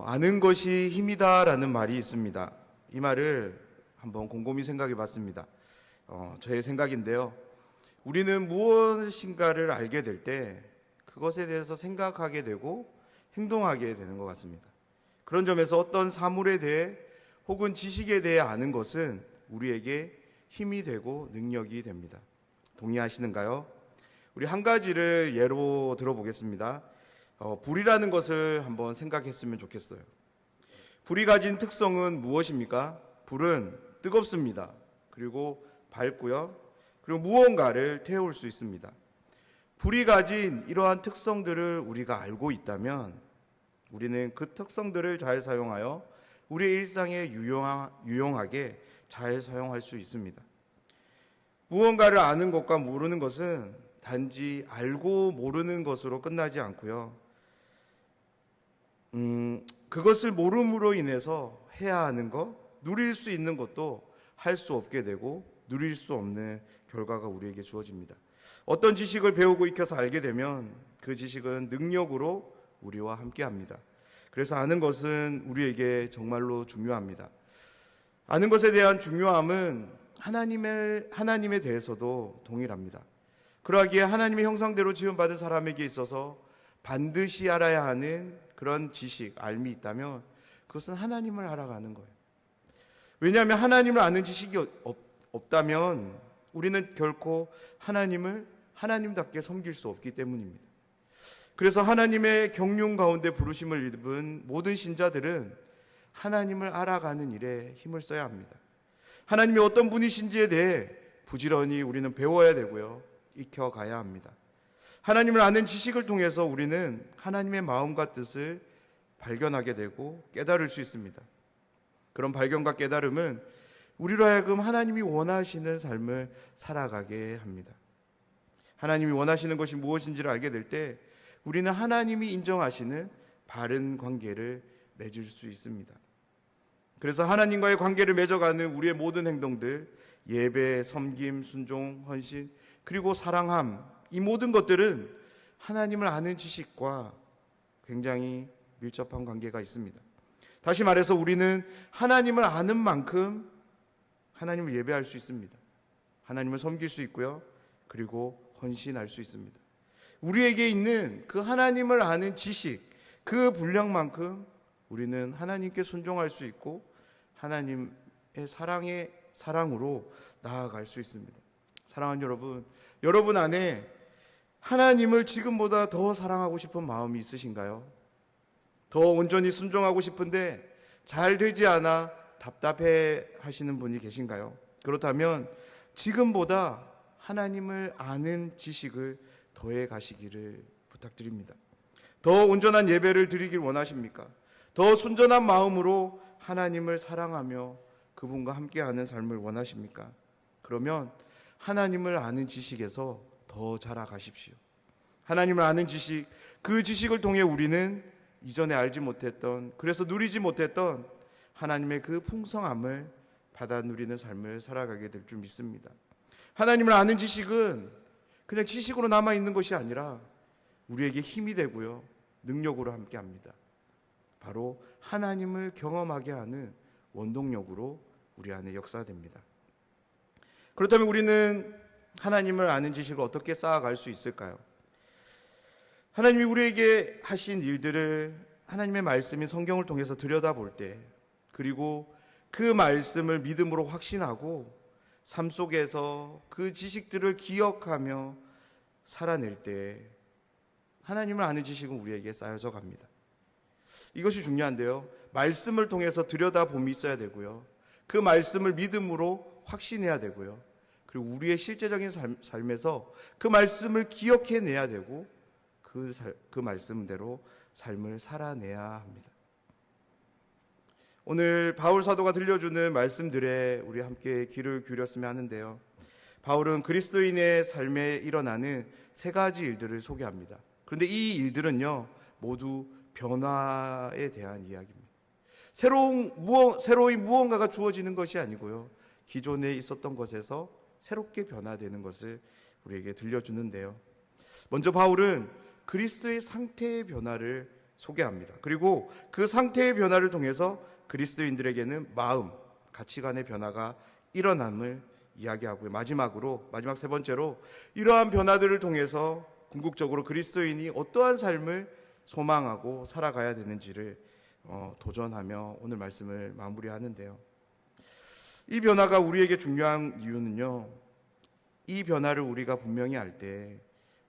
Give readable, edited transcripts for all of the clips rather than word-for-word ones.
아는 것이 힘이다라는 말이 있습니다. 이 말을 한번 곰곰이 생각해 봤습니다. 저의 생각인데요. 우리는 무엇인가를 알게 될 때 그것에 대해서 생각하게 되고 행동하게 되는 것 같습니다. 그런 점에서 어떤 사물에 대해 혹은 지식에 대해 아는 것은 우리에게 힘이 되고 능력이 됩니다. 동의하시는가요? 우리 한 가지를 예로 들어보겠습니다. 불이라는 것을 한번 생각했으면 좋겠어요. 불이 가진 특성은 무엇입니까? 불은 뜨겁습니다. 그리고 밝고요. 그리고 무언가를 태울 수 있습니다. 불이 가진 이러한 특성들을 우리가 알고 있다면 우리는 그 특성들을 잘 사용하여 우리의 일상에 유용하게 잘 사용할 수 있습니다. 무언가를 아는 것과 모르는 것은 단지 알고 모르는 것으로 끝나지 않고요. 그것을 모름으로 인해서 해야 하는 것, 누릴 수 있는 것도 할 수 없게 되고 누릴 수 없는 결과가 우리에게 주어집니다. 어떤 지식을 배우고 익혀서 알게 되면 그 지식은 능력으로 우리와 함께합니다. 그래서 아는 것은 우리에게 정말로 중요합니다. 아는 것에 대한 중요함은 하나님에 대해서도 동일합니다. 그러하기에 하나님의 형상대로 지음받은 사람에게 있어서 반드시 알아야 하는 그런 지식, 알미 있다면 그것은 하나님을 알아가는 거예요. 왜냐하면 하나님을 아는 지식이 없다면 우리는 결코 하나님을 하나님답게 섬길 수 없기 때문입니다. 그래서 하나님의 경륜 가운데 부르심을 입은 모든 신자들은 하나님을 알아가는 일에 힘을 써야 합니다. 하나님이 어떤 분이신지에 대해 부지런히 우리는 배워야 되고요. 익혀가야 합니다. 하나님을 아는 지식을 통해서 우리는 하나님의 마음과 뜻을 발견하게 되고 깨달을 수 있습니다. 그런 발견과 깨달음은 우리로 하여금 하나님이 원하시는 삶을 살아가게 합니다. 하나님이 원하시는 것이 무엇인지를 알게 될 때 우리는 하나님이 인정하시는 바른 관계를 맺을 수 있습니다. 그래서 하나님과의 관계를 맺어가는 우리의 모든 행동들, 예배, 섬김, 순종, 헌신, 그리고 사랑함, 이 모든 것들은 하나님을 아는 지식과 굉장히 밀접한 관계가 있습니다. 다시 말해서 우리는 하나님을 아는 만큼 하나님을 예배할 수 있습니다. 하나님을 섬길 수 있고요. 그리고 헌신할 수 있습니다. 우리에게 있는 그 하나님을 아는 지식, 그 분량만큼 우리는 하나님께 순종할 수 있고 하나님의 사랑으로 나아갈 수 있습니다. 사랑하는 여러분, 여러분 안에 하나님을 지금보다 더 사랑하고 싶은 마음이 있으신가요? 더 온전히 순종하고 싶은데 잘 되지 않아 답답해 하시는 분이 계신가요? 그렇다면 지금보다 하나님을 아는 지식을 더해 가시기를 부탁드립니다. 더 온전한 예배를 드리길 원하십니까? 더 순전한 마음으로 하나님을 사랑하며 그분과 함께하는 삶을 원하십니까? 그러면 하나님을 아는 지식에서 더 자라가십시오. 하나님을 아는 지식, 그 지식을 통해 우리는 이전에 알지 못했던, 그래서 누리지 못했던 하나님의 그 풍성함을 받아 누리는 삶을 살아가게 될 줄 믿습니다. 하나님을 아는 지식은 그냥 지식으로 남아있는 것이 아니라 우리에게 힘이 되고요, 능력으로 함께합니다. 바로 하나님을 경험하게 하는 원동력으로 우리 안에 역사됩니다. 그렇다면 우리는 하나님을 아는 지식을 어떻게 쌓아갈 수 있을까요? 하나님이 우리에게 하신 일들을 하나님의 말씀인 성경을 통해서 들여다볼 때, 그리고 그 말씀을 믿음으로 확신하고 삶 속에서 그 지식들을 기억하며 살아낼 때 하나님을 아는 지식은 우리에게 쌓여져 갑니다. 이것이 중요한데요. 말씀을 통해서 들여다봄이 있어야 되고요. 그 말씀을 믿음으로 확신해야 되고요. 그리고 우리의 실제적인 삶에서 그 말씀을 기억해내야 되고 그 말씀대로 삶을 살아내야 합니다. 오늘 바울 사도가 들려주는 말씀들에 우리 함께 귀를 기울였으면 하는데요. 바울은 그리스도인의 삶에 일어나는 세 가지 일들을 소개합니다. 그런데 이 일들은요, 모두 변화에 대한 이야기입니다. 새로운 무언가가 주어지는 것이 아니고요, 기존에 있었던 것에서 새롭게 변화되는 것을 우리에게 들려주는데요. 먼저 바울은 그리스도의 상태의 변화를 소개합니다. 그리고 그 상태의 변화를 통해서 그리스도인들에게는 마음, 가치관의 변화가 일어남을 이야기하고요. 마지막 세 번째로 이러한 변화들을 통해서 궁극적으로 그리스도인이 어떠한 삶을 소망하고 살아가야 되는지를 도전하며 오늘 말씀을 마무리하는데요. 이 변화가 우리에게 중요한 이유는요, 이 변화를 우리가 분명히 알 때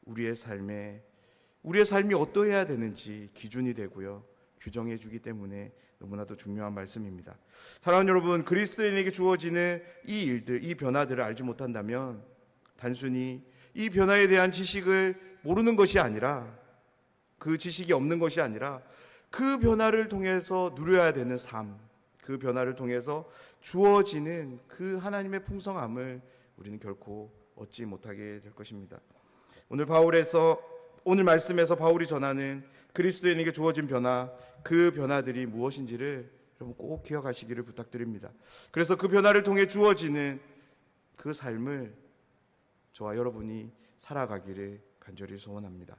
우리의 삶이 어떠해야 되는지 기준이 되고요, 규정해 주기 때문에 너무나도 중요한 말씀입니다. 사랑하는 여러분, 그리스도인에게 주어지는 이 일들, 이 변화들을 알지 못한다면 단순히 이 변화에 대한 지식을 모르는 것이 아니라, 그 지식이 없는 것이 아니라 그 변화를 통해서 누려야 되는 삶, 그 변화를 통해서 주어지는 그 하나님의 풍성함을 우리는 결코 얻지 못하게 될 것입니다. 오늘 말씀에서 바울이 전하는 그리스도인에게 주어진 변화, 그 변화들이 무엇인지를 여러분 꼭 기억하시기를 부탁드립니다. 그래서 그 변화를 통해 주어지는 그 삶을 저와 여러분이 살아가기를 간절히 소원합니다.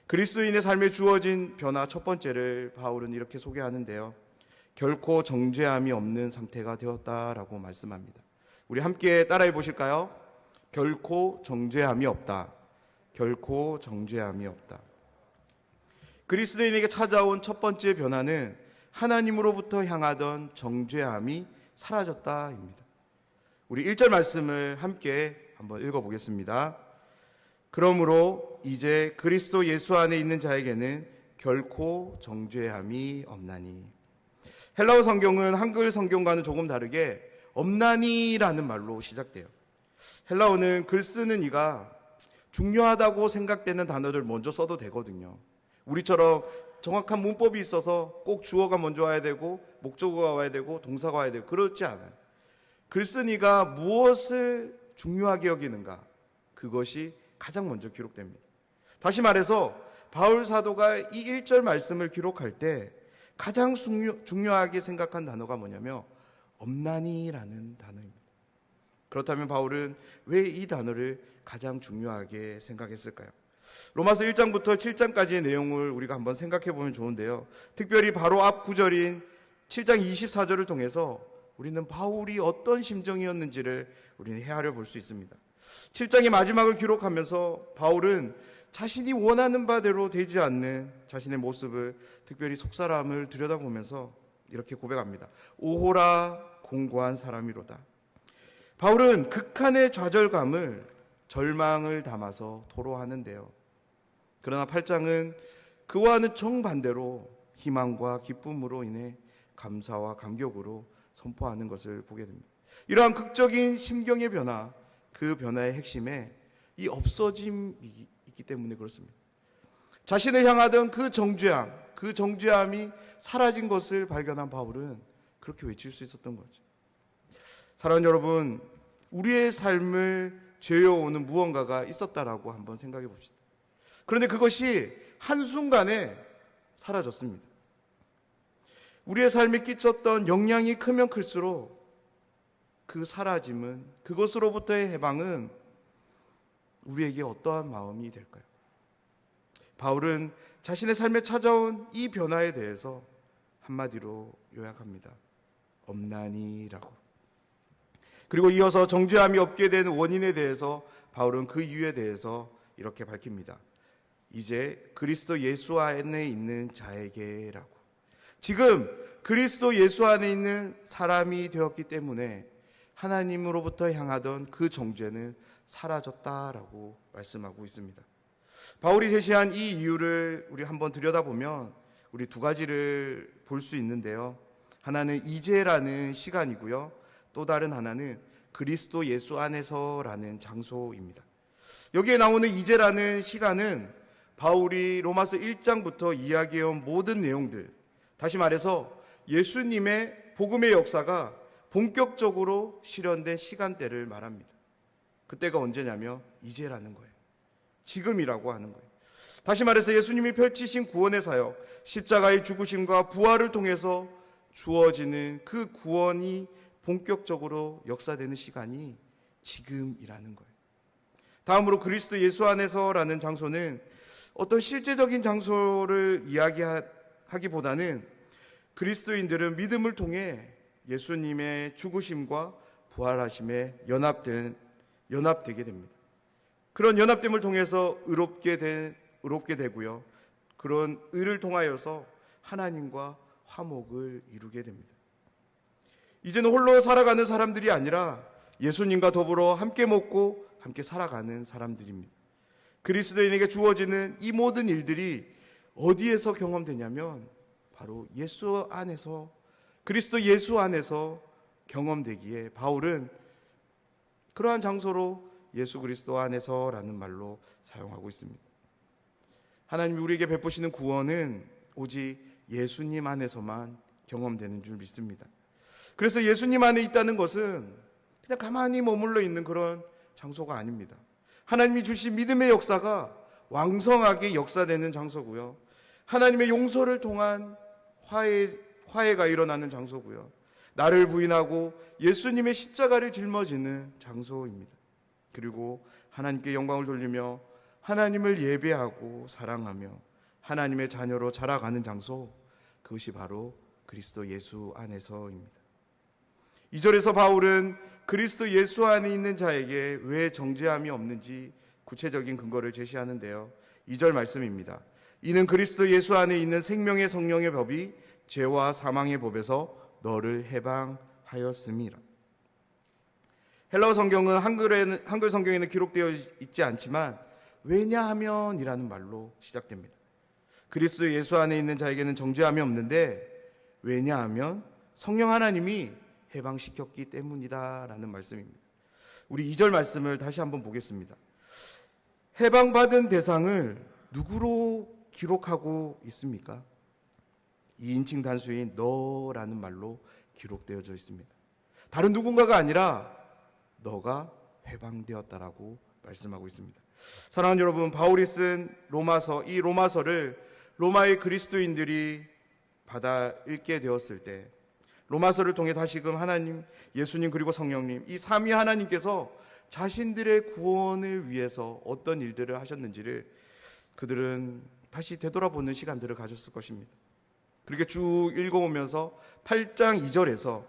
그리스도인의 삶에 주어진 변화 첫 번째를 바울은 이렇게 소개하는데요, 결코 정죄함이 없는 상태가 되었다라고 말씀합니다. 우리 함께 따라해 보실까요? 결코 정죄함이 없다. 결코 정죄함이 없다. 그리스도인에게 찾아온 첫 번째 변화는 하나님으로부터 향하던 정죄함이 사라졌다입니다. 우리 1절 말씀을 함께 한번 읽어보겠습니다. 그러므로 이제 그리스도 예수 안에 있는 자에게는 결코 정죄함이 없나니. 헬라어 성경은 한글 성경과는 조금 다르게 없나니라는 말로 시작돼요. 헬라어는 글 쓰는 이가 중요하다고 생각되는 단어를 먼저 써도 되거든요. 우리처럼 정확한 문법이 있어서 꼭 주어가 먼저 와야 되고 목적어가 와야 되고 동사가 와야 되고 그렇지 않아요. 글쓴이가 무엇을 중요하게 여기는가, 그것이 가장 먼저 기록됩니다. 다시 말해서 바울 사도가 이 1절 말씀을 기록할 때 가장 중요하게 생각한 단어가 뭐냐면 없나니라는 단어입니다. 그렇다면 바울은 왜 이 단어를 가장 중요하게 생각했을까요? 로마서 1장부터 7장까지의 내용을 우리가 한번 생각해 보면 좋은데요, 특별히 바로 앞 구절인 7장 24절을 통해서 우리는 바울이 어떤 심정이었는지를 우리는 헤아려 볼 수 있습니다. 7장의 마지막을 기록하면서 바울은 자신이 원하는 바대로 되지 않는 자신의 모습을, 특별히 속사람을 들여다보면서 이렇게 고백합니다. 오호라 공고한 사람이로다. 바울은 극한의 좌절감을, 절망을 담아서 토로하는데요, 그러나 8장은 그와는 정반대로 희망과 기쁨으로 인해 감사와 감격으로 선포하는 것을 보게 됩니다. 이러한 극적인 심경의 변화, 그 변화의 핵심에 이 없어짐이 있기 때문에 그렇습니다. 자신을 향하던 그 정죄함, 그 정죄함이 사라진 것을 발견한 바울은 그렇게 외칠 수 있었던 거죠. 사랑하는 여러분, 우리의 삶을 죄어오는 무언가가 있었다라고 한번 생각해 봅시다. 그런데 그것이 한순간에 사라졌습니다. 우리의 삶에 끼쳤던 영향이 크면 클수록 그 사라짐은, 그것으로부터의 해방은 우리에게 어떠한 마음이 될까요? 바울은 자신의 삶에 찾아온 이 변화에 대해서 한마디로 요약합니다. 없나니라고. 그리고 이어서 정죄함이 없게 된 원인에 대해서 바울은 그 이유에 대해서 이렇게 밝힙니다. 이제 그리스도 예수 안에 있는 자에게라고. 지금 그리스도 예수 안에 있는 사람이 되었기 때문에 하나님으로부터 향하던 그 정죄는 사라졌다라고 말씀하고 있습니다. 바울이 제시한 이 이유를 우리 한번 들여다보면 우리 두 가지를 볼 수 있는데요, 하나는 이제라는 시간이고요, 또 다른 하나는 그리스도 예수 안에서라는 장소입니다. 여기에 나오는 이제라는 시간은 바울이 로마서 1장부터 이야기해온 모든 내용들, 다시 말해서 예수님의 복음의 역사가 본격적으로 실현된 시간대를 말합니다. 그때가 언제냐면 이제라는 거예요. 지금이라고 하는 거예요. 다시 말해서 예수님이 펼치신 구원의 사역, 십자가의 죽으심과 부활을 통해서 주어지는 그 구원이 본격적으로 역사되는 시간이 지금이라는 거예요. 다음으로 그리스도 예수 안에서라는 장소는 어떤 실제적인 장소를 이야기하는 하기보다는 그리스도인들은 믿음을 통해 예수님의 죽으심과 부활하심에 연합되게 됩니다. 그런 연합됨을 통해서 의롭게 되고요. 그런 의를 통하여서 하나님과 화목을 이루게 됩니다. 이제는 홀로 살아가는 사람들이 아니라 예수님과 더불어 함께 먹고 함께 살아가는 사람들입니다. 그리스도인에게 주어지는 이 모든 일들이 어디에서 경험되냐면 바로 예수 안에서, 그리스도 예수 안에서 경험되기에 바울은 그러한 장소로 예수 그리스도 안에서라는 말로 사용하고 있습니다. 하나님이 우리에게 베푸시는 구원은 오직 예수님 안에서만 경험되는 줄 믿습니다. 그래서 예수님 안에 있다는 것은 그냥 가만히 머물러 있는 그런 장소가 아닙니다. 하나님이 주신 믿음의 역사가 왕성하게 역사되는 장소고요. 하나님의 용서를 통한 화해가 일어나는 장소고요. 나를 부인하고 예수님의 십자가를 짊어지는 장소입니다. 그리고 하나님께 영광을 돌리며 하나님을 예배하고 사랑하며 하나님의 자녀로 자라가는 장소, 그것이 바로 그리스도 예수 안에서입니다. 2절에서 바울은 그리스도 예수 안에 있는 자에게 왜 정죄함이 없는지 구체적인 근거를 제시하는데요. 2절 말씀입니다. 이는 그리스도 예수 안에 있는 생명의 성령의 법이 죄와 사망의 법에서 너를 해방하였음이라. 헬라어 성경은 한글 성경에는 기록되어 있지 않지만 왜냐하면이라는 말로 시작됩니다. 그리스도 예수 안에 있는 자에게는 정죄함이 없는데 왜냐하면 성령 하나님이 해방시켰기 때문이다라는 말씀입니다. 우리 2절 말씀을 다시 한번 보겠습니다. 해방받은 대상을 누구로 기록하고 있습니까? 2인칭 단수인 너라는 말로 기록되어져 있습니다. 다른 누군가가 아니라 너가 해방되었다라고 말씀하고 있습니다. 사랑하는 여러분, 바울이 쓴 로마서, 이 로마서를 로마의 그리스도인들이 받아 읽게 되었을 때 로마서를 통해 다시금 하나님, 예수님 그리고 성령님, 이 삼위 하나님께서 자신들의 구원을 위해서 어떤 일들을 하셨는지를 그들은 다시 되돌아보는 시간들을 가졌을 것입니다. 그렇게 쭉 읽어오면서 8장 2절에서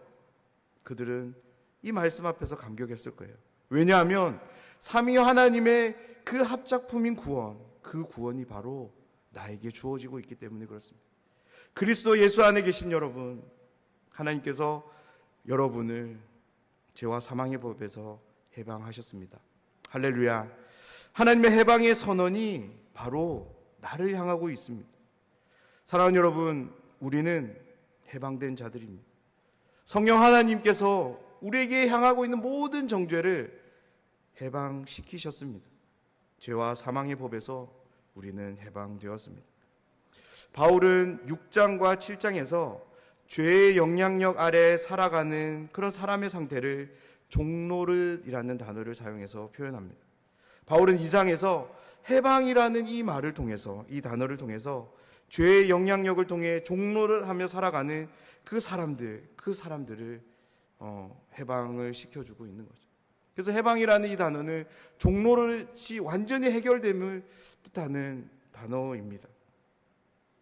그들은 이 말씀 앞에서 감격했을 거예요. 왜냐하면 삼위 하나님의 그 합작품인 구원, 그 구원이 바로 나에게 주어지고 있기 때문에 그렇습니다. 그리스도 예수 안에 계신 여러분, 하나님께서 여러분을 죄와 사망의 법에서 해방하셨습니다. 할렐루야. 하나님의 해방의 선언이 바로 나를 향하고 있습니다. 사랑하는 여러분, 우리는 해방된 자들입니다. 성령 하나님께서 우리에게 향하고 있는 모든 정죄를 해방시키셨습니다. 죄와 사망의 법에서 우리는 해방되었습니다. 바울은 6장과 7장에서 죄의 영향력 아래 살아가는 그런 사람의 상태를 종노릇이라는 단어를 사용해서 표현합니다. 바울은 2장에서 해방이라는 이 말을 통해서, 이 단어를 통해서 죄의 영향력을 통해 종노릇하며 살아가는 그 사람들을 해방을 시켜주고 있는 거죠. 그래서 해방이라는 이 단어는 종노릇이 완전히 해결됨을 뜻하는 단어입니다.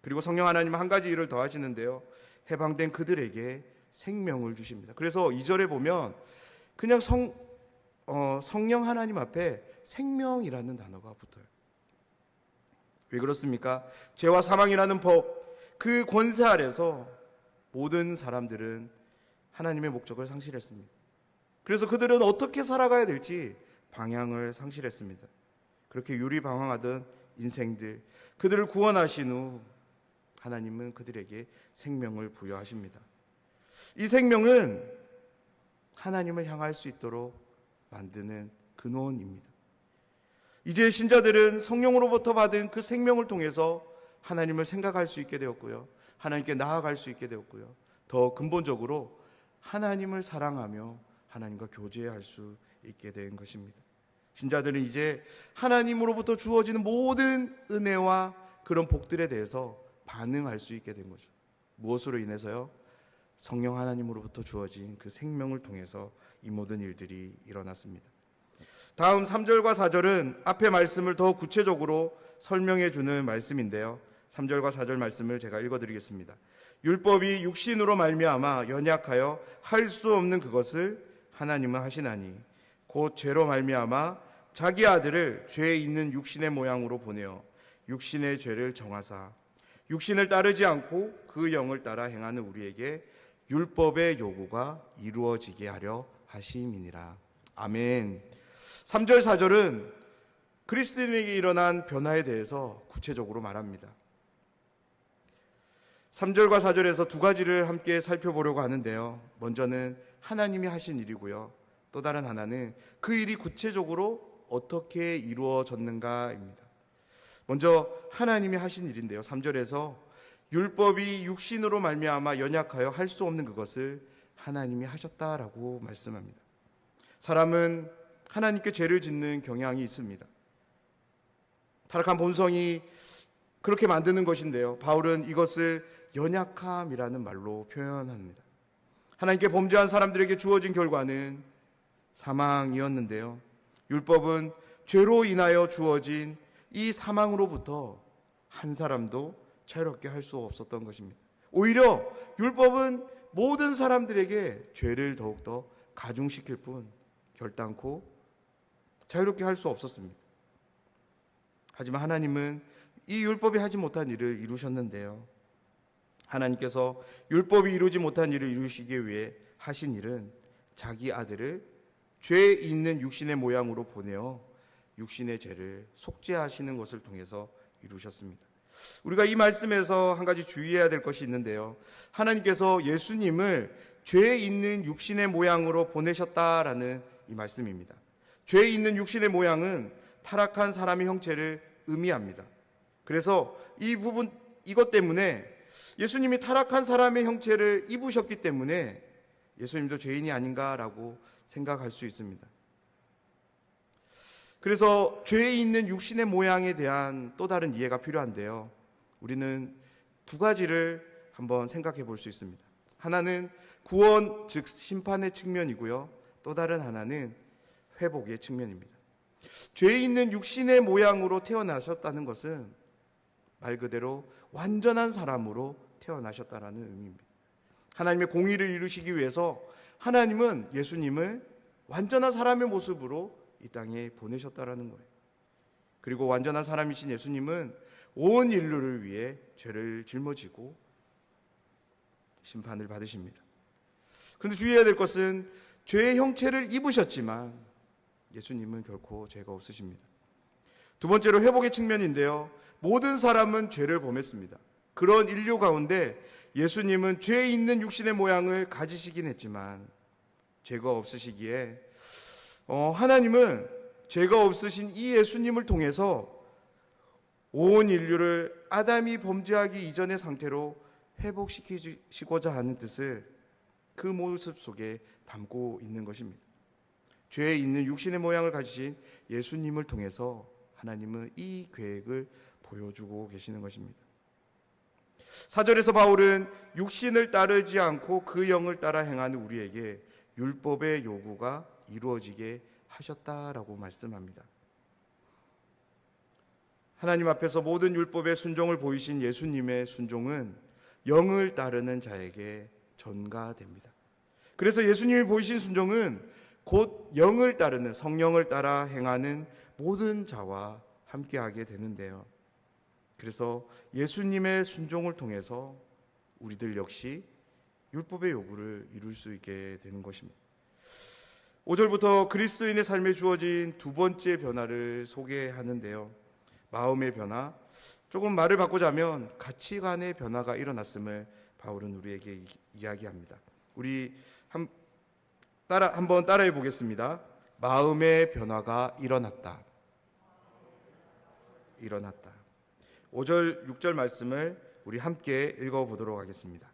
그리고 성령 하나님은 한 가지 일을 더 하시는데요. 해방된 그들에게 생명을 주십니다. 그래서 2절에 보면 그냥 성령 하나님 앞에 생명이라는 단어가 붙어요. 왜 그렇습니까? 죄와 사망이라는 법, 그 권세 아래서 모든 사람들은 하나님의 목적을 상실했습니다. 그래서 그들은 어떻게 살아가야 될지 방향을 상실했습니다. 그렇게 유리방황하던 인생들, 그들을 구원하신 후 하나님은 그들에게 생명을 부여하십니다. 이 생명은 하나님을 향할 수 있도록 만드는 근원입니다. 이제 신자들은 성령으로부터 받은 그 생명을 통해서 하나님을 생각할 수 있게 되었고요. 하나님께 나아갈 수 있게 되었고요. 더 근본적으로 하나님을 사랑하며 하나님과 교제할 수 있게 된 것입니다. 신자들은 이제 하나님으로부터 주어지는 모든 은혜와 그런 복들에 대해서 반응할 수 있게 된 거죠. 무엇으로 인해서요? 성령 하나님으로부터 주어진 그 생명을 통해서 이 모든 일들이 일어났습니다. 다음 3절과 4절은 앞의 말씀을 더 구체적으로 설명해 주는 말씀인데요. 3절과 4절 말씀을 제가 읽어드리겠습니다. 율법이 육신으로 말미암아 연약하여 할 수 없는 그것을 하나님은 하시나니 곧 죄로 말미암아 자기 아들을 죄 있는 육신의 모양으로 보내어 육신의 죄를 정하사 육신을 따르지 않고 그 영을 따라 행하는 우리에게 율법의 요구가 이루어지게 하려 하심이니라. 아멘. 3절 4절은 그리스도인에게 일어난 변화에 대해서 구체적으로 말합니다. 3절과 4절에서 두 가지를 함께 살펴보려고 하는데요. 먼저는 하나님이 하신 일이고요. 또 다른 하나는 그 일이 구체적으로 어떻게 이루어졌는가입니다. 먼저 하나님이 하신 일인데요. 3절에서 율법이 육신으로 말미암아 연약하여 할 수 없는 그것을 하나님이 하셨다라고 말씀합니다. 사람은 하나님께 죄를 짓는 경향이 있습니다. 타락한 본성이 그렇게 만드는 것인데요. 바울은 이것을 연약함이라는 말로 표현합니다. 하나님께 범죄한 사람들에게 주어진 결과는 사망이었는데요. 율법은 죄로 인하여 주어진 이 사망으로부터 한 사람도 자유롭게 할 수 없었던 것입니다. 오히려 율법은 모든 사람들에게 죄를 더욱더 가중시킬 뿐 결단코 자유롭게 할 수 없었습니다. 하지만 하나님은 이 율법이 하지 못한 일을 이루셨는데요. 하나님께서 율법이 이루지 못한 일을 이루시기 위해 하신 일은 자기 아들을 죄 있는 육신의 모양으로 보내어 육신의 죄를 속죄하시는 것을 통해서 이루셨습니다. 우리가 이 말씀에서 한 가지 주의해야 될 것이 있는데요. 하나님께서 예수님을 죄 있는 육신의 모양으로 보내셨다라는 이 말씀입니다. 죄 있는 육신의 모양은 타락한 사람의 형체를 의미합니다. 그래서 이것 때문에 예수님이 타락한 사람의 형체를 입으셨기 때문에 예수님도 죄인이 아닌가라고 생각할 수 있습니다. 그래서 죄에 있는 육신의 모양에 대한 또 다른 이해가 필요한데요. 우리는 두 가지를 한번 생각해 볼 수 있습니다. 하나는 구원, 즉 심판의 측면이고요. 또 다른 하나는 회복의 측면입니다. 죄에 있는 육신의 모양으로 태어나셨다는 것은 말 그대로 완전한 사람으로 태어나셨다는 의미입니다. 하나님의 공의를 이루시기 위해서 하나님은 예수님을 완전한 사람의 모습으로 이 땅에 보내셨다는 거예요. 그리고 완전한 사람이신 예수님은 온 인류를 위해 죄를 짊어지고 심판을 받으십니다. 그런데 주의해야 될 것은 죄의 형체를 입으셨지만 예수님은 결코 죄가 없으십니다. 두 번째로 회복의 측면인데요. 모든 사람은 죄를 범했습니다. 그런 인류 가운데 예수님은 죄 있는 육신의 모양을 가지시긴 했지만 죄가 없으시기에 하나님은 죄가 없으신 이 예수님을 통해서 온 인류를 아담이 범죄하기 이전의 상태로 회복시키시고자 하는 뜻을 그 모습 속에 담고 있는 것입니다. 죄에 있는 육신의 모양을 가지신 예수님을 통해서 하나님은 이 계획을 보여주고 계시는 것입니다. 4절에서 바울은 육신을 따르지 않고 그 영을 따라 행하는 우리에게 율법의 요구가 이루어지게 하셨다라고 말씀합니다. 하나님 앞에서 모든 율법의 순종을 보이신 예수님의 순종은 영을 따르는 자에게 전가됩니다. 그래서 예수님이 보이신 순종은 곧 영을 따르는 성령을 따라 행하는 모든 자와 함께하게 되는데요. 그래서 예수님의 순종을 통해서 우리들 역시 율법의 요구를 이룰 수 있게 되는 것입니다. 5절부터 그리스도인의 삶에 주어진 두 번째 변화를 소개하는데요. 마음의 변화, 조금 말을 바꾸자면 가치관의 변화가 일어났음을 바울은 우리에게 이야기합니다. 우리 한번 따라해 보겠습니다. 마음의 변화가 일어났다. 5절, 6절 말씀을 우리 함께 읽어보도록 하겠습니다.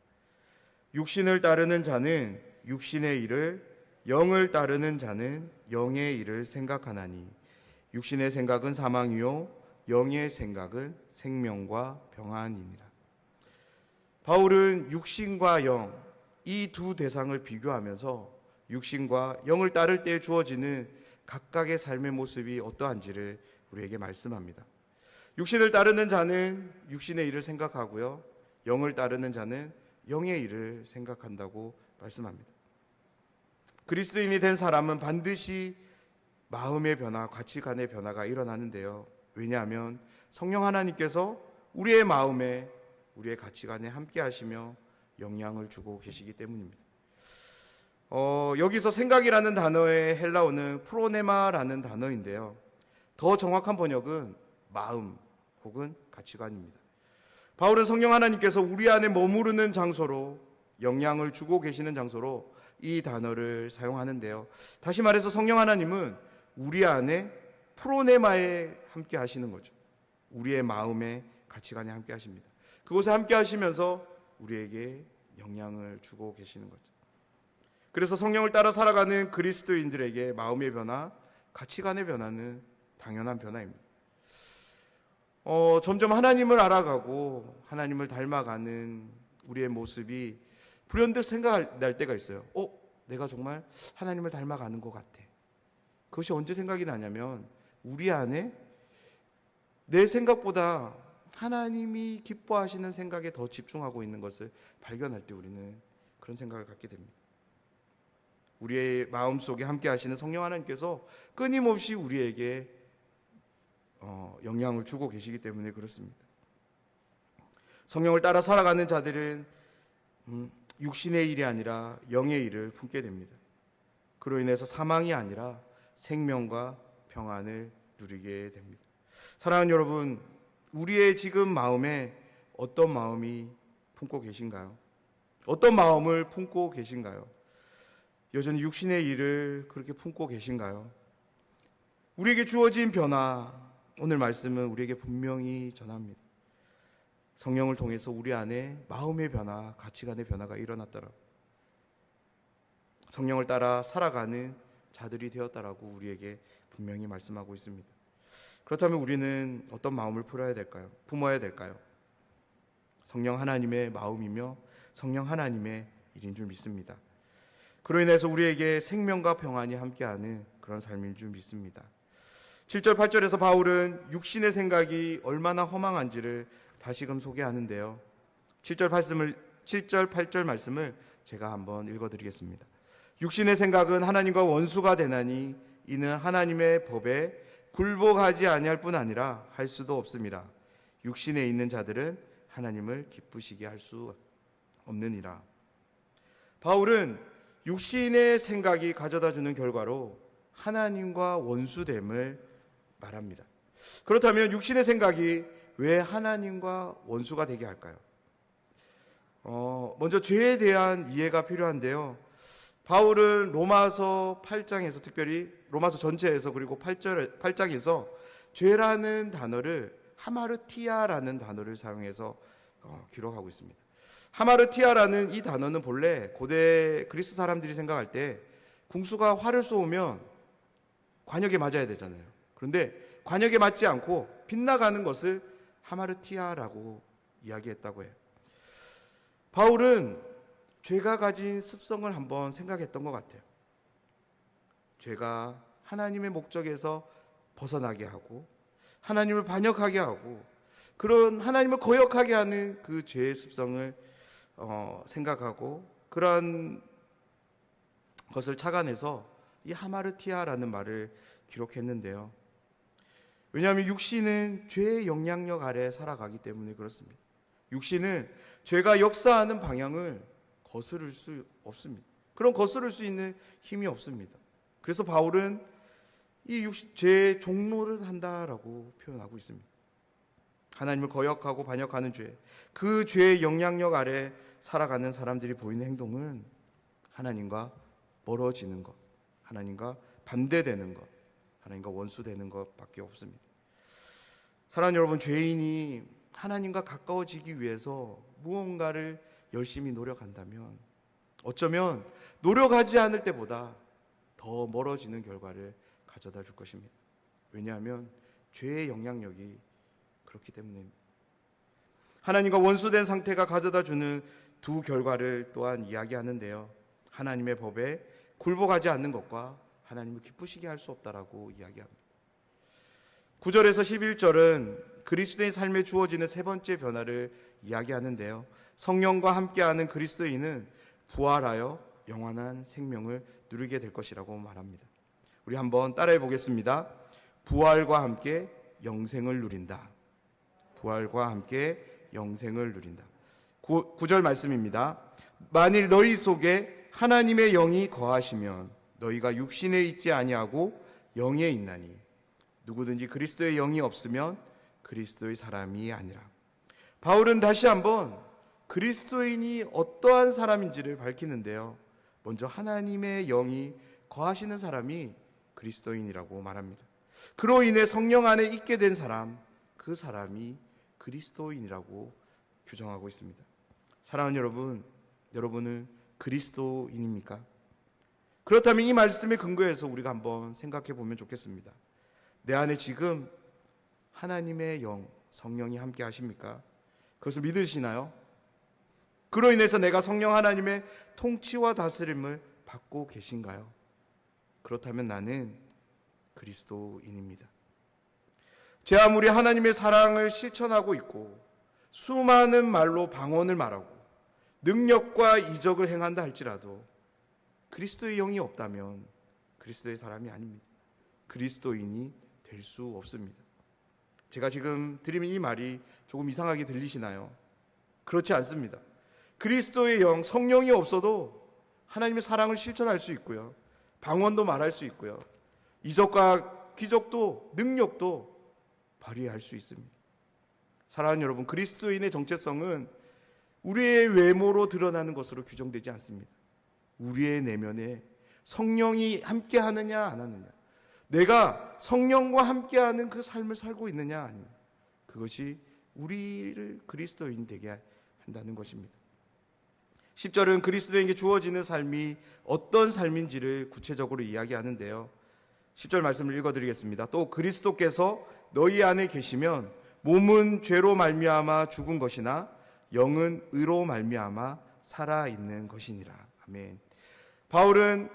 육신을 따르는 자는 육신의 일을, 영을 따르는 자는 영의 일을 생각하나니 육신의 생각은 사망이요 영의 생각은 생명과 평안이니라. 바울은 육신과 영, 이 두 대상을 비교하면서 육신과 영을 따를 때 주어지는 각각의 삶의 모습이 어떠한지를 우리에게 말씀합니다. 육신을 따르는 자는 육신의 일을 생각하고요, 영을 따르는 자는 영의 일을 생각한다고 말씀합니다. 그리스도인이 된 사람은 반드시 마음의 변화, 가치관의 변화가 일어나는데요. 왜냐하면 성령 하나님께서 우리의 마음에, 우리의 가치관에 함께 하시며 영향을 주고 계시기 때문입니다. 여기서 생각이라는 단어의 헬라어는 프로네마라는 단어인데요. 더 정확한 번역은 마음 혹은 가치관입니다. 바울은 성령 하나님께서 우리 안에 머무르는 장소로, 영향을 주고 계시는 장소로 이 단어를 사용하는데요. 다시 말해서 성령 하나님은 우리 안에 프로네마에 함께 하시는 거죠. 우리의 마음에, 가치관에 함께 하십니다. 그곳에 함께 하시면서 우리에게 영향을 주고 계시는 거죠. 그래서 성령을 따라 살아가는 그리스도인들에게 마음의 변화, 가치관의 변화는 당연한 변화입니다. 점점 하나님을 알아가고 하나님을 닮아가는 우리의 모습이 불현듯 생각날 때가 있어요. 내가 정말 하나님을 닮아가는 것 같아. 그것이 언제 생각이 나냐면 우리 안에 내 생각보다 하나님이 기뻐하시는 생각에 더 집중하고 있는 것을 발견할 때 우리는 그런 생각을 갖게 됩니다. 우리의 마음속에 함께 하시는 성령 하나님께서 끊임없이 우리에게 영향을 주고 계시기 때문에 그렇습니다. 성령을 따라 살아가는 자들은 육신의 일이 아니라 영의 일을 품게 됩니다. 그로 인해서 사망이 아니라 생명과 평안을 누리게 됩니다. 사랑하는 여러분, 우리의 지금 마음에 어떤 마음이 품고 계신가요? 어떤 마음을 품고 계신가요? 여전히 육신의 일을 그렇게 품고 계신가요? 우리에게 주어진 변화, 오늘 말씀은 우리에게 분명히 전합니다. 성령을 통해서 우리 안에 마음의 변화, 가치관의 변화가 일어났더라. 성령을 따라 살아가는 자들이 되었다라고 우리에게 분명히 말씀하고 있습니다. 그렇다면 우리는 어떤 마음을 품어야 될까요? 성령 하나님의 마음이며 성령 하나님의 일인 줄 믿습니다. 그로 인해서 우리에게 생명과 평안이 함께하는 그런 삶인 줄 믿습니다. 7절 8절에서 바울은 육신의 생각이 얼마나 허망한지를 다시금 소개하는데요. 7절 8절 말씀을 제가 한번 읽어드리겠습니다. 육신의 생각은 하나님과 원수가 되나니 이는 하나님의 법에 굴복하지 아니할 뿐 아니라 할 수도 없습니다. 육신에 있는 자들은 하나님을 기쁘시게 할 수 없느니라. 바울은 육신의 생각이 가져다주는 결과로 하나님과 원수됨을 말합니다. 그렇다면 육신의 생각이 왜 하나님과 원수가 되게 할까요? 먼저 죄에 대한 이해가 필요한데요. 바울은 로마서 8장에서, 특별히 로마서 전체에서, 그리고 8장에서 죄라는 단어를 하마르티아라는 단어를 사용해서 기록하고 있습니다. 하마르티아라는 이 단어는 본래 고대 그리스 사람들이 생각할 때 궁수가 활을 쏘면 관역에 맞아야 되잖아요. 그런데 관역에 맞지 않고 빗나가는 것을 하마르티아라고 이야기했다고 해요. 바울은 죄가 가진 습성을 한번 생각했던 것 같아요. 죄가 하나님의 목적에서 벗어나게 하고 하나님을 반역하게 하고 그런 하나님을 거역하게 하는 그 죄의 습성을 생각하고 그런 것을 착안해서 이 하마르티아라는 말을 기록했는데요. 왜냐하면 육신은 죄의 영향력 아래 살아가기 때문에 그렇습니다. 육신은 죄가 역사하는 방향을 거스를 수 없습니다. 그런 거스를 수 있는 힘이 없습니다. 그래서 바울은 이 죄의 종로를 한다라고 표현하고 있습니다. 하나님을 거역하고 반역하는 죄, 그 죄의 영향력 아래 살아가는 사람들이 보이는 행동은 하나님과 멀어지는 것, 하나님과 반대되는 것, 하나님과 원수되는 것밖에 없습니다. 사랑하는 여러분, 죄인이 하나님과 가까워지기 위해서 무언가를 열심히 노력한다면 어쩌면 노력하지 않을 때보다 더 멀어지는 결과를 가져다 줄 것입니다. 왜냐하면 죄의 영향력이 그렇기 때문입니다. 하나님과 원수된 상태가 가져다 주는 두 결과를 또한 이야기하는데요. 하나님의 법에 굴복하지 않는 것과 하나님을 기쁘시게 할 수 없다라고 이야기합니다. 9절에서 11절은 그리스도인 삶에 주어지는 세 번째 변화를 이야기하는데요. 성령과 함께하는 그리스도인은 부활하여 영원한 생명을 누리게 될 것이라고 말합니다. 우리 한번 따라해 보겠습니다. 부활과 함께 영생을 누린다. 부활과 함께 영생을 누린다. 9절 말씀입니다. 만일 너희 속에 하나님의 영이 거하시면 너희가 육신에 있지 아니하고 영에 있나니 누구든지 그리스도의 영이 없으면 그리스도의 사람이 아니라. 바울은 다시 한번 그리스도인이 어떠한 사람인지를 밝히는데요. 먼저 하나님의 영이 거하시는 사람이 그리스도인이라고 말합니다. 그로 인해 성령 안에 있게 된 사람, 그 사람이 그리스도인이라고 규정하고 있습니다. 사랑하는 여러분, 여러분은 그리스도인입니까? 그렇다면 이 말씀에 근거해서 우리가 한번 생각해 보면 좋겠습니다. 내 안에 지금 하나님의 영, 성령이 함께 하십니까? 그것을 믿으시나요? 그로 인해서 내가 성령 하나님의 통치와 다스림을 받고 계신가요? 그렇다면 나는 그리스도인입니다. 제 아무리 하나님의 사랑을 실천하고 있고 수많은 말로 방언을 말하고 능력과 이적을 행한다 할지라도 그리스도의 영이 없다면 그리스도의 사람이 아닙니다. 그리스도인이 될 수 없습니다. 제가 지금 드리는 이 말이 조금 이상하게 들리시나요? 그렇지 않습니다. 그리스도의 영, 성령이 없어도 하나님의 사랑을 실천할 수 있고요. 방언도 말할 수 있고요. 이적과 기적도 능력도 발휘할 수 있습니다. 사랑하는 여러분, 그리스도인의 정체성은 우리의 외모로 드러나는 것으로 규정되지 않습니다. 우리의 내면에 성령이 함께 하느냐 안 하느냐, 내가 성령과 함께하는 그 삶을 살고 있느냐 아니냐, 그것이 우리를 그리스도인 되게 한다는 것입니다. 10절은 그리스도인에게 주어지는 삶이 어떤 삶인지를 구체적으로 이야기하는데요. 10절 말씀을 읽어드리겠습니다. 또 그리스도께서 너희 안에 계시면 몸은 죄로 말미암아 죽은 것이나 영은 의로 말미암아 살아있는 것이니라. 아멘. 바울은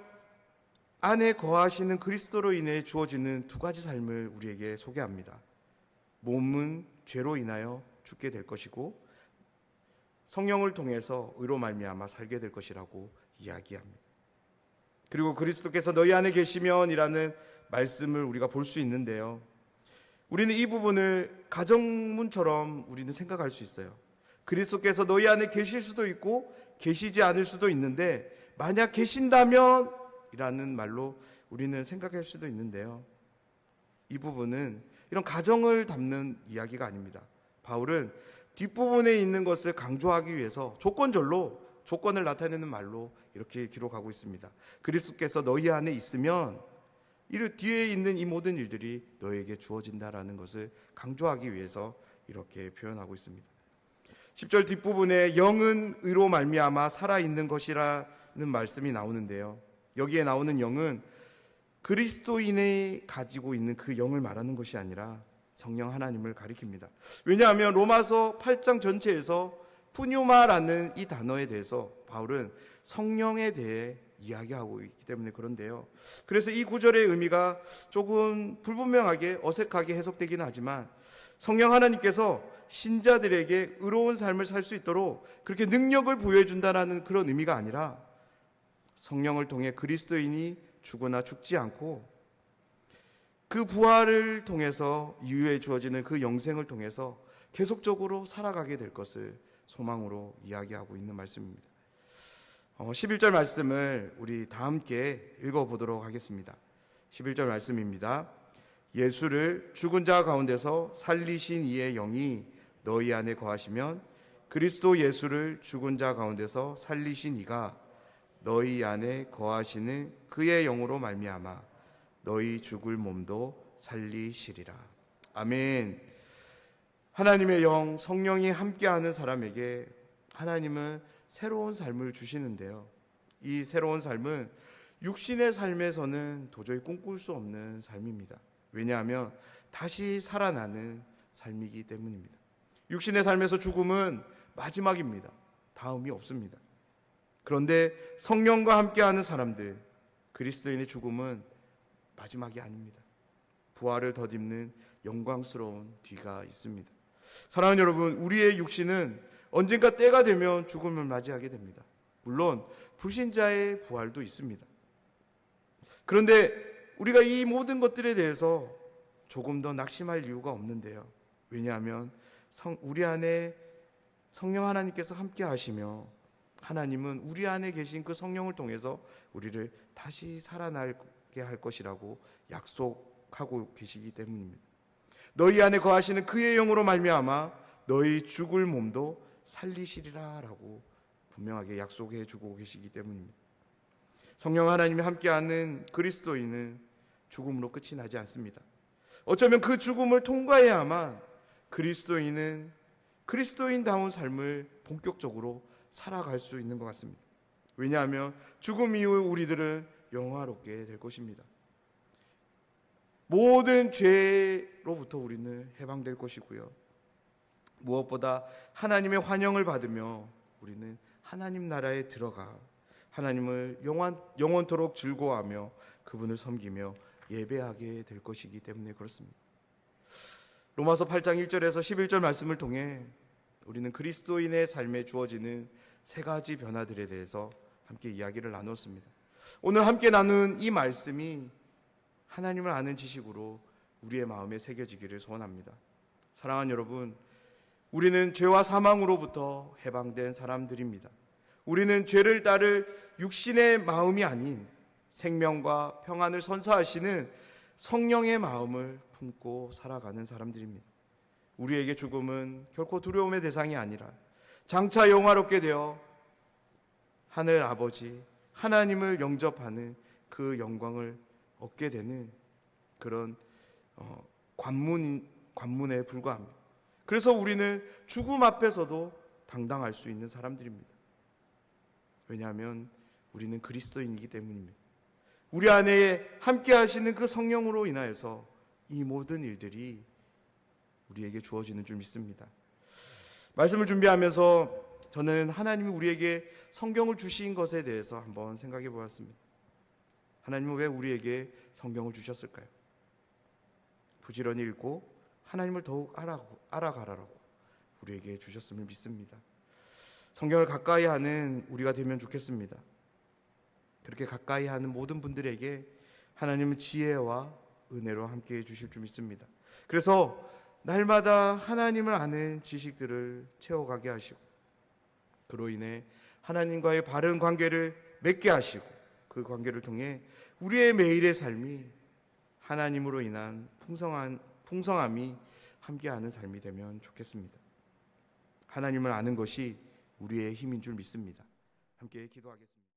안에 거하시는 그리스도로 인해 주어지는 두 가지 삶을 우리에게 소개합니다. 몸은 죄로 인하여 죽게 될 것이고 성령을 통해서 의로 말미암아 살게 될 것이라고 이야기합니다. 그리고 그리스도께서 너희 안에 계시면이라는 말씀을 우리가 볼 수 있는데요. 우리는 이 부분을 가정문처럼 우리는 생각할 수 있어요. 그리스도께서 너희 안에 계실 수도 있고 계시지 않을 수도 있는데 만약 계신다면 이라는 말로 우리는 생각할 수도 있는데요. 이 부분은 이런 가정을 담는 이야기가 아닙니다. 바울은 뒷부분에 있는 것을 강조하기 위해서 조건을 나타내는 말로 이렇게 기록하고 있습니다. 그리스도께서 너희 안에 있으면 이 뒤에 있는 이 모든 일들이 너에게 주어진다라는 것을 강조하기 위해서 이렇게 표현하고 있습니다. 10절 뒷부분에 영은 의로 말미암아 살아있는 것이라는 말씀이 나오는데요. 여기에 나오는 영은 그리스도인이 가지고 있는 그 영을 말하는 것이 아니라 성령 하나님을 가리킵니다. 왜냐하면 로마서 8장 전체에서 푸뉴마라는 이 단어에 대해서 바울은 성령에 대해 이야기하고 있기 때문에 그런데요. 그래서 이 구절의 의미가 조금 불분명하게 어색하게 해석되기는 하지만 성령 하나님께서 신자들에게 의로운 삶을 살 수 있도록 그렇게 능력을 부여해 준다는 그런 의미가 아니라 성령을 통해 그리스도인이 죽거나 죽지 않고 그 부활을 통해서 이후에 주어지는 그 영생을 통해서 계속적으로 살아가게 될 것을 소망으로 이야기하고 있는 말씀입니다. 11절 말씀을 우리 다 함께 읽어보도록 하겠습니다. 11절 말씀입니다. 예수를 죽은 자 가운데서 살리신 이의 영이 너희 안에 거하시면 그리스도 예수를 죽은 자 가운데서 살리신 이가 너희 안에 거하시는 그의 영으로 말미암아 너희 죽을 몸도 살리시리라. 아멘. 하나님의 영, 성령이 함께하는 사람에게 하나님은 새로운 삶을 주시는데요. 이 새로운 삶은 육신의 삶에서는 도저히 꿈꿀 수 없는 삶입니다. 왜냐하면 다시 살아나는 삶이기 때문입니다. 육신의 삶에서 죽음은 마지막입니다. 다음이 없습니다. 그런데 성령과 함께하는 사람들, 그리스도인의 죽음은 마지막이 아닙니다. 부활을 덧입는 영광스러운 뒤가 있습니다. 사랑하는 여러분, 우리의 육신은 언젠가 때가 되면 죽음을 맞이하게 됩니다. 물론 불신자의 부활도 있습니다. 그런데 우리가 이 모든 것들에 대해서 조금 더 낙심할 이유가 없는데요. 왜냐하면 우리 안에 성령 하나님께서 함께 하시며 하나님은 우리 안에 계신 그 성령을 통해서 우리를 다시 살아나게 할 것이라고 약속하고 계시기 때문입니다. 너희 안에 거하시는 그의 영으로 말미암아 너희 죽을 몸도 살리시리라 라고 분명하게 약속해 주고 계시기 때문입니다. 성령 하나님이 함께하는 그리스도인은 죽음으로 끝이 나지 않습니다. 어쩌면 그 죽음을 통과해야만 그리스도인은 그리스도인다운 삶을 본격적으로 살아갈 수 있는 것 같습니다. 왜냐하면 죽음 이후 우리들은 영화롭게 될 것입니다. 모든 죄로부터 우리는 해방될 것이고요. 무엇보다 하나님의 환영을 받으며 우리는 하나님 나라에 들어가 하나님을 영원토록 즐거워하며 그분을 섬기며 예배하게 될 것이기 때문에 그렇습니다. 로마서 8장 1절에서 11절 말씀을 통해 우리는 그리스도인의 삶에 주어지는 세 가지 변화들에 대해서 함께 이야기를 나눴습니다. 오늘 함께 나눈 이 말씀이 하나님을 아는 지식으로 우리의 마음에 새겨지기를 소원합니다. 사랑하는 여러분, 우리는 죄와 사망으로부터 해방된 사람들입니다. 우리는 죄를 따를 육신의 마음이 아닌 생명과 평안을 선사하시는 성령의 마음을 품고 살아가는 사람들입니다. 우리에게 죽음은 결코 두려움의 대상이 아니라 장차 영화롭게 되어 하늘 아버지 하나님을 영접하는 그 영광을 얻게 되는 그런 관문에 불과합니다. 그래서 우리는 죽음 앞에서도 당당할 수 있는 사람들입니다. 왜냐하면 우리는 그리스도인이기 때문입니다. 우리 안에 함께 하시는 그 성령으로 인하여서 이 모든 일들이 우리에게 주어지는 줄 믿습니다. 말씀을 준비하면서 저는 하나님이 우리에게 성경을 주신 것에 대해서 한번 생각해 보았습니다. 하나님은 왜 우리에게 성경을 주셨을까요? 부지런히 읽고 하나님을 더욱 알아가라고 우리에게 주셨음을 믿습니다. 성경을 가까이 하는 우리가 되면 좋겠습니다. 그렇게 가까이 하는 모든 분들에게 하나님은 지혜와 은혜로 함께해 주실 줄 믿습니다. 그래서 날마다 하나님을 아는 지식들을 채워가게 하시고 그로 인해 하나님과의 바른 관계를 맺게 하시고 그 관계를 통해 우리의 매일의 삶이 하나님으로 인한 풍성함이 함께하는 삶이 되면 좋겠습니다. 하나님을 아는 것이 우리의 힘인 줄 믿습니다. 함께 기도하겠습니다.